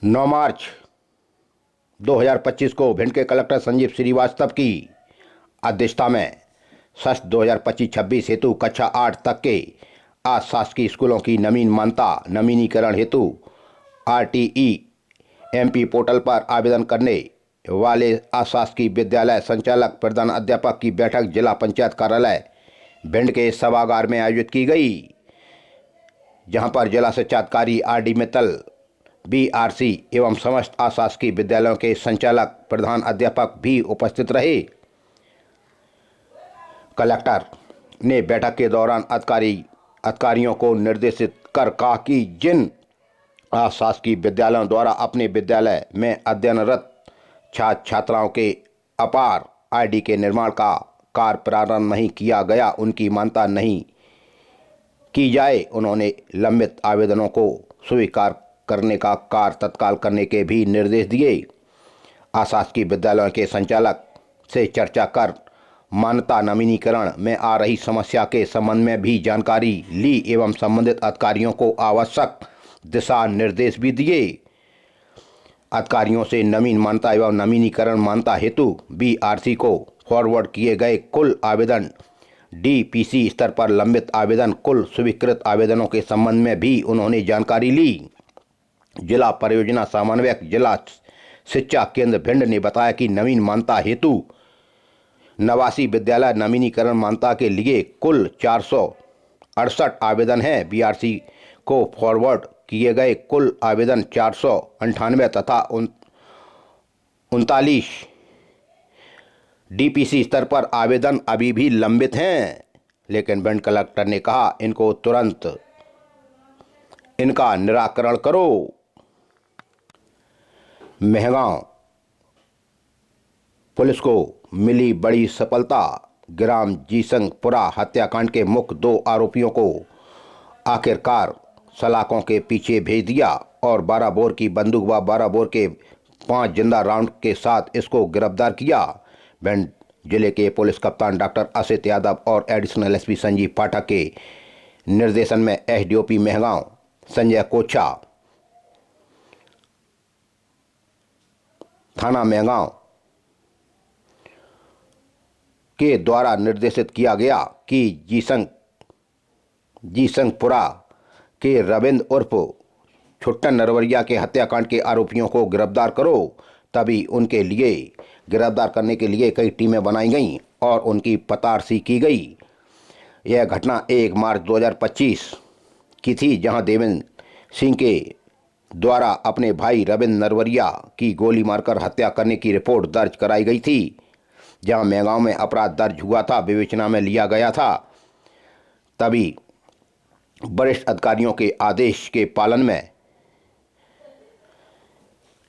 9 मार्च 2025 को भिंड के कलेक्टर संजीव श्रीवास्तव की अध्यक्षता में सत्र 2025-26 हेतु कक्षा 8 तक के अशासकीय स्कूलों की नवीन मान्यता नवीनीकरण हेतु आरटीई एमपी पोर्टल पर आवेदन करने वाले अशासकीय विद्यालय संचालक प्रधान अध्यापक की बैठक जिला पंचायत कार्यालय भिंड के सभागार में आयोजित की गई, जहां पर जिला शिक्षा अधिकारी आरडी मित्तल बीआरसी एवं समस्त अशासकीय विद्यालयों के संचालक प्रधान अध्यापक भी उपस्थित रहे। कलेक्टर ने बैठक के दौरान अधिकारियों को निर्देशित कर कहा कि जिन अशासकीय विद्यालयों द्वारा अपने विद्यालय में अध्ययनरत छात्र छात्राओं के अपार आईडी के निर्माण का कार्य प्रारंभ नहीं किया गया, उनकी मान्यता नहीं की जाए। उन्होंने लंबित आवेदनों को स्वीकार करने का कार्य तत्काल करने के भी निर्देश दिए। अशासकीय विद्यालयों के संचालक से चर्चा कर मान्यता नवीनीकरण में आ रही समस्या के संबंध में भी जानकारी ली एवं संबंधित अधिकारियों को आवश्यक दिशा निर्देश भी दिए। अधिकारियों से नवीन मान्यता एवं नवीनीकरण मान्यता हेतु बीआरसी को फॉरवर्ड किए गए कुल आवेदन, डीपीसी स्तर पर लंबित आवेदन, कुल स्वीकृत आवेदनों के संबंध में भी उन्होंने जानकारी ली। जिला परियोजना समन्वयक जिला शिक्षा केंद्र भिंड ने बताया कि नवीन मान्यता हेतु 89 विद्यालय नवीनीकरण मान्यता के लिए कुल 468 आवेदन हैं। बीआरसी को फॉरवर्ड किए गए कुल आवेदन 498 तथा 39 डीपीसी स्तर पर आवेदन अभी भी लंबित हैं, लेकिन भिंड कलेक्टर ने कहा इनको तुरंत इनका निराकरण करो। मेहगांव पुलिस को मिली बड़ी सफलता, ग्राम जीसंगपुरा हत्याकांड के मुख्य 2 आरोपियों को आखिरकार सलाखों के पीछे भेज दिया और 12 बोर की बंदूक व 12 बोर के 5 जिंदा राउंड के साथ इसको गिरफ्तार किया। भिंड जिले के पुलिस कप्तान डॉक्टर असित यादव और एडिशनल एसपी संजीव पाठक के निर्देशन में एसडीओपी मेहगांव संजय कोच्छा, थाना मेहगांव के द्वारा निर्देशित किया गया कि जीसंगपुरा के रविंद्र उर्फ छुट्टन नरवरिया के हत्याकांड के आरोपियों को गिरफ्तार करो। तभी उनके लिए गिरफ्तार करने के लिए कई टीमें बनाई गईं और उनकी पतारसी की गई। यह घटना 1 मार्च 2025 की थी, जहां देवेंद्र सिंह के द्वारा अपने भाई रविंद्र नरवरिया की गोली मारकर हत्या करने की रिपोर्ट दर्ज कराई गई थी। जहां मेहगांव में अपराध दर्ज हुआ था, विवेचना में लिया गया था। तभी वरिष्ठ अधिकारियों के आदेश के पालन में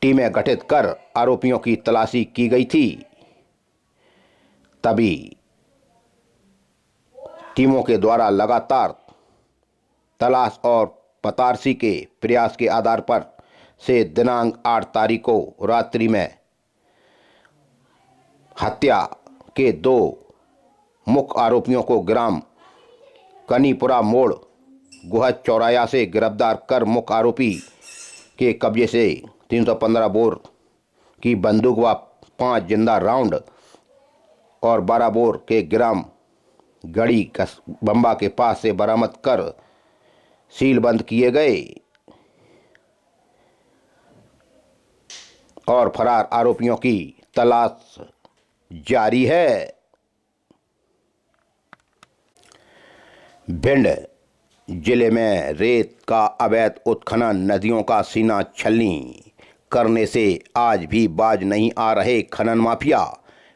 टीमें गठित कर आरोपियों की तलाशी की गई थी। तभी टीमों के द्वारा लगातार तलाश और पतारसी के प्रयास के आधार पर से दिनांक 8 तारीख को रात्रि में हत्या के 2 मुख्य आरोपियों को ग्राम कनीपुरा मोड़ गुहज चौराया से गिरफ्तार कर मुख्य आरोपी के कब्जे से 315 बोर की बंदूक व 5 जिंदा राउंड और 12 बोर के ग्राम गढ़ी बम्बा के पास से बरामद कर सीलबंद किए गए और फरार आरोपियों की तलाश जारी है। भिंड जिले में रेत का अवैध उत्खनन, नदियों का सीना छलनी करने से आज भी बाज नहीं आ रहे खनन माफिया।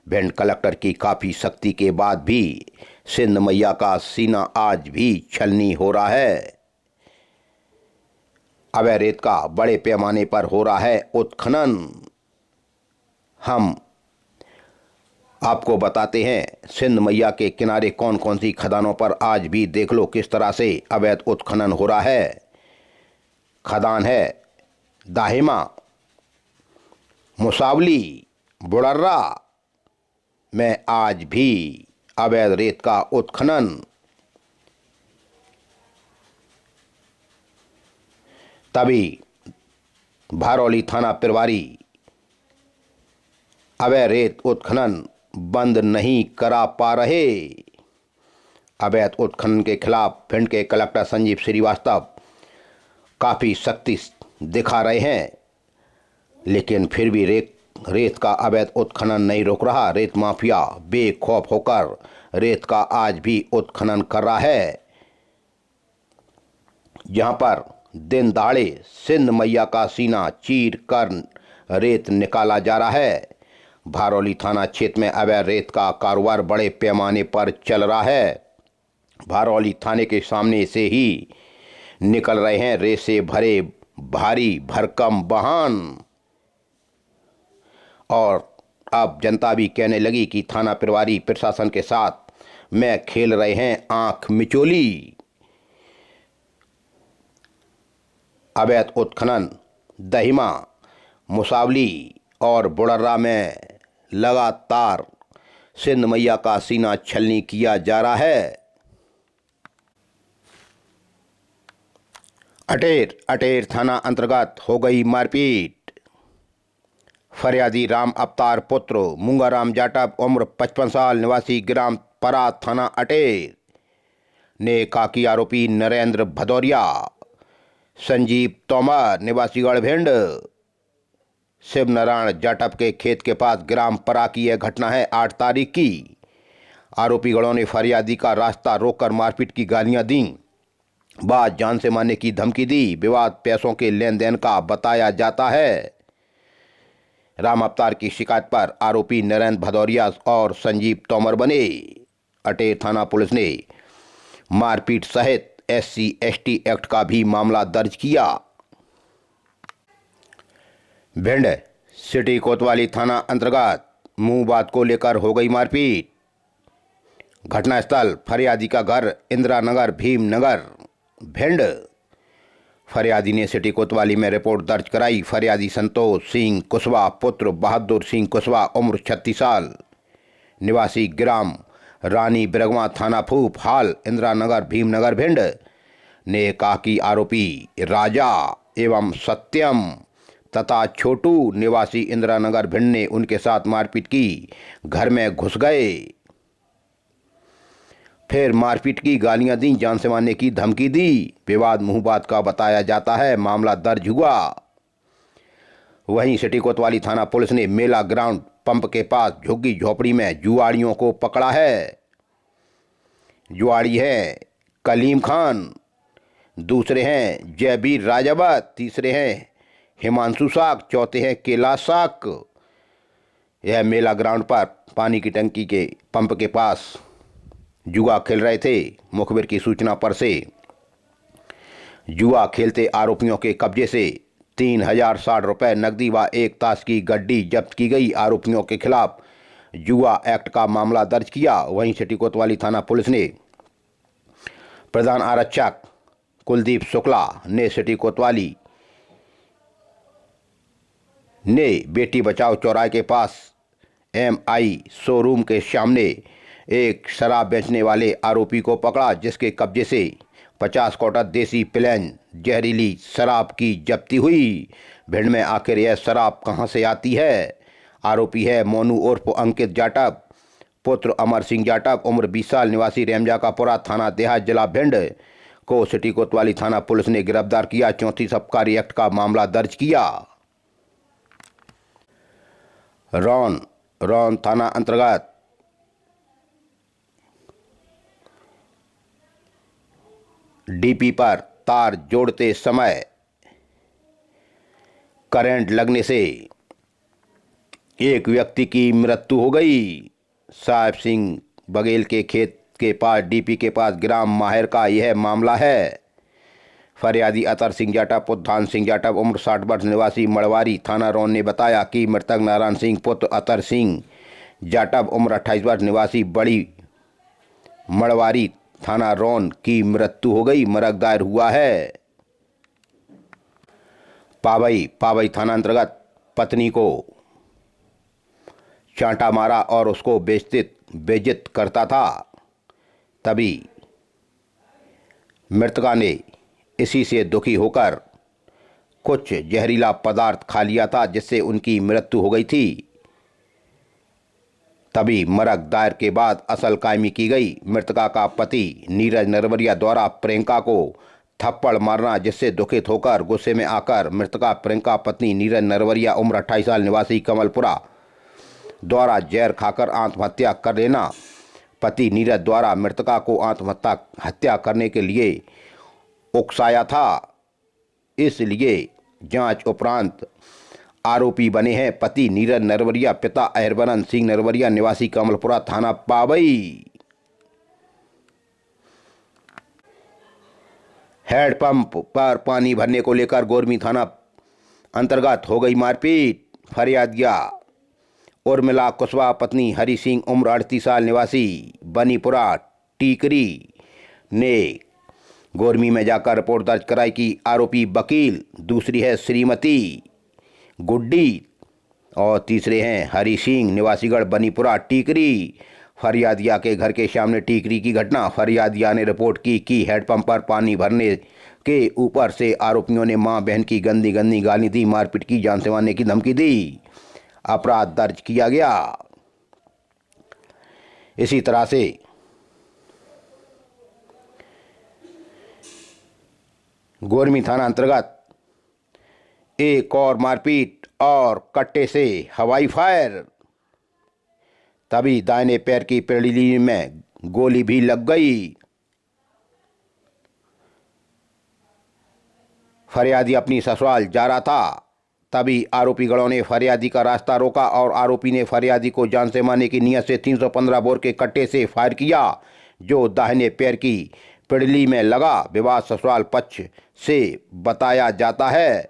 भिंड कलेक्टर की काफ़ी सख्ती के बाद भी सिंध मैया का सीना आज भी छलनी हो रहा है। अवैध रेत का बड़े पैमाने पर हो रहा है उत्खनन। हम आपको बताते हैं सिंध मैया के किनारे कौन कौन सी खदानों पर आज भी देख लो किस तरह से अवैध उत्खनन हो रहा है। खदान है दाहिमा, मुसावली, बुड़र्रा में आज भी अवैध रेत का उत्खनन। तभी भारौली थाना प्रभारी अवैध रेत उत्खनन बंद नहीं करा पा रहे। अवैध उत्खनन के खिलाफ भिंड के कलेक्टर संजीव श्रीवास्तव काफ़ी सख्ती दिखा रहे हैं, लेकिन फिर भी रेत का अवैध उत्खनन नहीं रुक रहा। रेत माफिया बेखौफ होकर रेत का आज भी उत्खनन कर रहा है। जहां पर दिन दहाड़े सिंध मैया का सीना चीर कर रेत निकाला जा रहा है। भारौली थाना क्षेत्र में अवैध रेत का कारोबार बड़े पैमाने पर चल रहा है। भारौली थाने के सामने से ही निकल रहे हैं रेत से भरे भारी भरकम वाहन, और अब जनता भी कहने लगी कि थाना प्रभारी प्रशासन के साथ में खेल रहे हैं आंख मिचोली। अवैध उत्खनन दहिमा, मुसावली और बुढ़र्रा में लगातार सिंध मैया का सीना छलनी किया जा रहा है। अटेर थाना अंतर्गत हो गई मारपीट। फरियादी राम अवतार पुत्र मूंगाराम जाटव उम्र 55 साल निवासी ग्राम परा थाना अटेर ने कहा कि आरोपी नरेंद्र भदौरिया, संजीव तोमर निवासी गढ़भिंड, शिव नारायण जाटव के खेत के पास ग्राम परा की यह घटना है 8 तारीख की। आरोपी गणों ने फरियादी का रास्ता रोककर मारपीट की गालियां दी, बाद जान से मारने की धमकी दी। विवाद पैसों के लेन देन का बताया जाता है। राम अवतार की शिकायत पर आरोपी नरेंद्र भदौरिया और संजीव तोमर बने। अटेर थाना पुलिस ने मारपीट सहित SC/ST एक्ट का भी मामला दर्ज किया। भिंड सिटी कोतवाली थाना अंतर्गत मुंह बात को लेकर हो गई मारपीट। घटनास्थल फरियादी का घर इंदिरा नगर भीमनगर भिंड। फरियादी ने सिटी कोतवाली में रिपोर्ट दर्ज कराई। फरियादी संतोष सिंह कुशवाहा पुत्र बहादुर सिंह कुशवाहा उम्र 36 साल निवासी ग्राम रानी बिरगवा थाना फूप हाल इंदिरा नगर भीमनगर भिंड ने कहा कि आरोपी राजा एवं सत्यम तथा छोटू निवासी इंदिरा नगर भिंड ने उनके साथ मारपीट की, घर में घुस गए, फिर मारपीट की गालियां दी, जान से मारने की धमकी दी। विवाद मुंह बात का बताया जाता है। मामला दर्ज हुआ। वहीं सिटी कोतवाली थाना पुलिस ने मेला ग्राउंड पंप के पास झुग्गी झोपड़ी में जुआड़ियों को पकड़ा है। जुआड़ी हैं कलीम खान, दूसरे हैं जयबीर राजावत, तीसरे हैं हिमांशु साक, चौथे हैं कैलाश साक। यह मेला ग्राउंड पर पानी की टंकी के पंप के पास जुआ खेल रहे थे। मुखबिर की सूचना पर से जुआ खेलते आरोपियों के कब्जे से 3060 रुपये नकदी व एक ताश की गड्डी जब्त की गई। आरोपियों के खिलाफ जुआ एक्ट का मामला दर्ज किया। वहीं सिटी कोतवाली थाना पुलिस ने प्रधान आरक्षक कुलदीप शुक्ला ने सिटी कोतवाली ने बेटी बचाओ चौराहे के पास MI शोरूम के सामने एक शराब बेचने वाले आरोपी को पकड़ा, जिसके कब्जे से 50 क्वार्टर देसी प्लेन जहरीली शराब की जब्ती हुई। भिंड में आखिर यह शराब कहां से आती है? आरोपी है मोनू उर्फ अंकित जाटव पुत्र अमर सिंह जाटव उम्र 20 साल निवासी रेमजा का पुरा थाना देहात जिला भिंड को सिटी कोतवाली थाना पुलिस ने गिरफ्तार किया। 34 आबकारी एक्ट का मामला दर्ज किया। रौन थाना अंतर्गत डीपी पर तार जोड़ते समय करंट लगने से एक व्यक्ति की मृत्यु हो गई। साहिब सिंह बघेल के खेत के पास डीपी के पास ग्राम माहिर का यह मामला है। फरियादी अतर सिंह जाटव पुत्र धान सिंह जाटव उम्र 60 वर्ष निवासी मड़वारी थाना रौन ने बताया कि मृतक नारायण सिंह पुत्र अतर सिंह जाटव उम्र 28 वर्ष निवासी बड़ी मड़वारी थाना रौन की मृत्यु हो गई। मरग दायर हुआ है। पावई थाना अंतर्गत पत्नी को चांटा मारा और उसको बेइज्जत करता था, तभी मृतका ने इसी से दुखी होकर कुछ जहरीला पदार्थ खा लिया था जिससे उनकी मृत्यु हो गई थी। तभी मरक दायर के बाद असल कायमी की गई। मृतका का पति नीरज नरवरिया द्वारा प्रियंका को थप्पड़ मारना, जिससे दुखित होकर गुस्से में आकर मृतका प्रियंका पत्नी नीरज नरवरिया उम्र 28 साल निवासी कमलपुरा द्वारा जहर खाकर आत्महत्या कर लेना। पति नीरज द्वारा मृतका को आत्महत्या करने के लिए उकसाया था, इसलिए जांच उपरांत आरोपी बने हैं पति नीरज नरवरिया, पिता अहरबरन सिंह नरवरिया निवासी कमलपुरा, थाना पाबई। हैंडपंप पर पानी भरने को लेकर गोरमी थाना अंतर्गत हो गई मारपीट। फरियादिया उर्मिला कुशवाहा पत्नी हरि सिंह उम्र 38 साल निवासी बनीपुरा टीकरी ने गोरमी में जाकर रिपोर्ट दर्ज कराई कि आरोपी वकील, दूसरी है श्रीमती गुड्डी और तीसरे हैं हरि सिंह निवासीगढ़ बनीपुरा टीकरी। फरियादिया के घर के सामने टीकरी की घटना। फरियादिया ने रिपोर्ट की कि हैंडपंप पर पानी भरने के ऊपर से आरोपियों ने मां बहन की गंदी गंदी गाली दी, मारपीट की, जान से मारने की धमकी दी। अपराध दर्ज किया गया। इसी तरह से गोरमी थाना अंतर्गत एक और मारपीट और कट्टे से हवाई फायर। तभी दाहिने पैर की पिंडली में गोली भी लग गई। फरियादी अपनी ससुराल जा रहा था, तभी आरोपी गणों ने फरियादी का रास्ता रोका और आरोपी ने फरियादी को जान से मारने की नीयत से 315 बोर के कट्टे से फायर किया, जो दाहिने पैर की पिंडली में लगा। विवाद ससुराल पक्ष से बताया जाता है।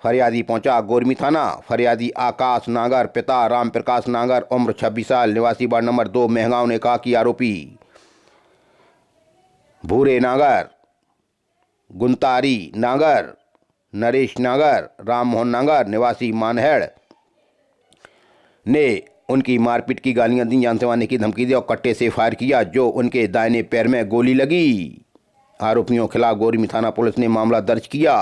फरियादी पहुंचा गोरमी थाना। फरियादी आकाश नागर, पिता राम प्रकाश नागर उम्र 26 साल निवासी वार्ड नंबर 2 मेहगांव ने कहा कि आरोपी भूरे नागर, गुंतारी नागर, नरेश नागर, राम मोहन नागर निवासी मानहेड़ ने उनकी मारपीट की गालियां दी, जान से मारने की धमकी दी और कट्टे से फायर किया, जो उनके दाहिने पैर में गोली लगी। आरोपियों के खिलाफ गोरमी थाना पुलिस ने मामला दर्ज किया।